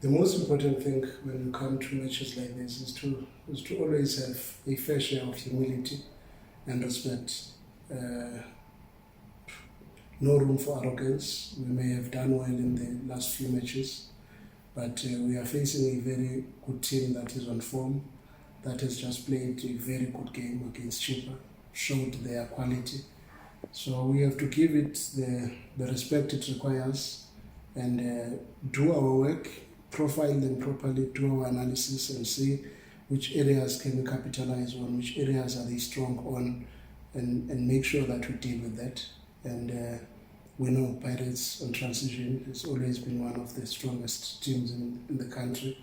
The most important thing when you come to matches like this is to always have a fair share of humility and respect. No room for arrogance. We may have done well in the last few matches, but we are facing a very good team that is on form, that has just played a very good game against Chippa, showed their quality. So we have to give it the respect it requires and do our work, profile them properly, do our analysis and see which areas can we capitalize on, which areas are they strong on, and make sure that we deal with that. And we know Pirates on transition has always been one of the strongest teams in the country.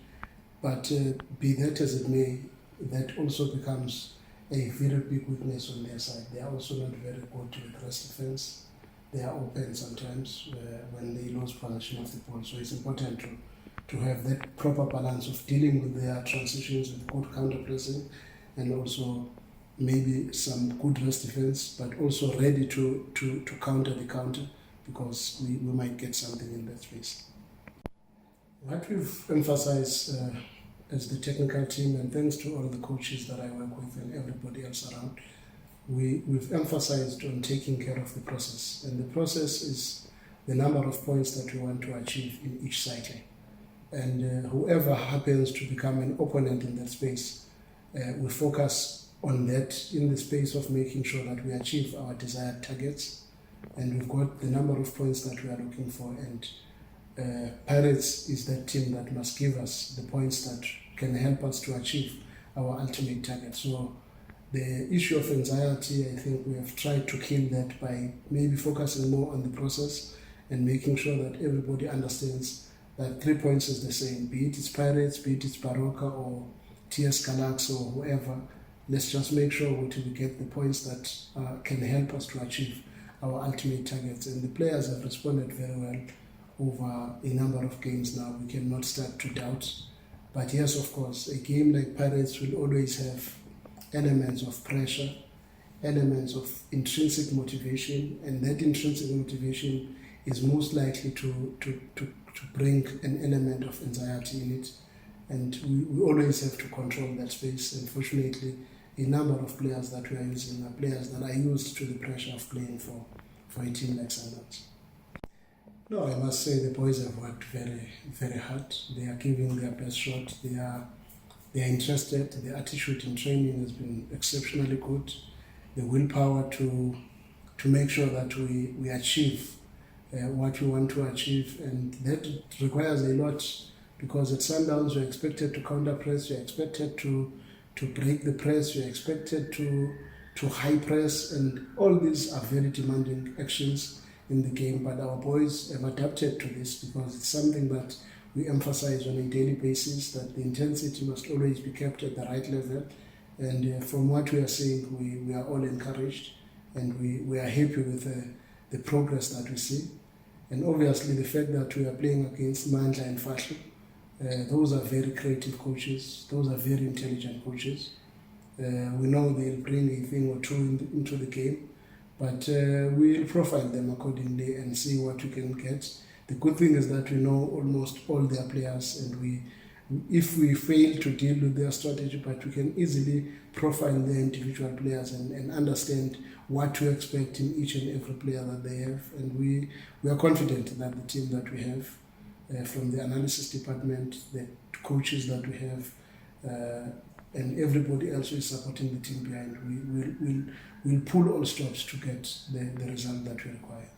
But be that as it may, that also becomes a very big weakness on their side. They are also not very good with rest defense. They are open sometimes when they lose possession of the ball. So it's important to have that proper balance of dealing with their transitions with good counter pressing and also maybe some good rest defense, but also ready to counter the counter, because we might get something in that space. What we've emphasized as the technical team, and thanks to all the coaches that I work with and everybody else around, we've emphasized on taking care of the process. And the process is the number of points that we want to achieve in each cycle. And whoever happens to become an opponent in that space, we focus on that in the space of making sure that we achieve our desired targets. And we've got the number of points that we are looking for. And Pirates is that team that must give us the points that can help us to achieve our ultimate target. So the issue of anxiety, I think we have tried to kill that by maybe focusing more on the process and making sure that everybody understands that 3 points is the same, be it it's Pirates, be it it's Baroka or TS Galaxy or whoever. Let's just make sure we get the points that can help us to achieve our ultimate targets. And the players have responded very well over a number of games now. We cannot start to doubt. But yes, of course, a game like Pirates will always have elements of pressure, elements of intrinsic motivation, and that intrinsic motivation is most likely to bring an element of anxiety in it. And we always have to control that space. Unfortunately, a number of players that we are using are players that are used to the pressure of playing for a team like Sundowns. No, I must say the boys have worked very, very hard. They are giving their best shot. They are interested. The attitude in training has been exceptionally good. The willpower to make sure that we achieve what we want to achieve, and that requires a lot, because at Sundowns you're expected to counter press, you're expected to break the press, you're expected to high press, and all these are very demanding actions in the game. But our boys have adapted to this because it's something that we emphasize on a daily basis, that the intensity must always be kept at the right level. And from what we are seeing, we are all encouraged, and we are happy with the progress that we see. And obviously the fact that we are playing against Mandla and Fashu, those are very creative coaches, those are very intelligent coaches. We know they'll bring a thing or two into the game, but we'll profile them accordingly and see what we can get. The good thing is that we know almost all their players, and if we fail to deal with their strategy, but we can easily profile their individual players and understand what to expect in each and every player that they have. And we are confident that the team that we have, from the analysis department, the coaches that we have, and everybody else who is supporting the team behind, we'll pull all stops to get the result that we require.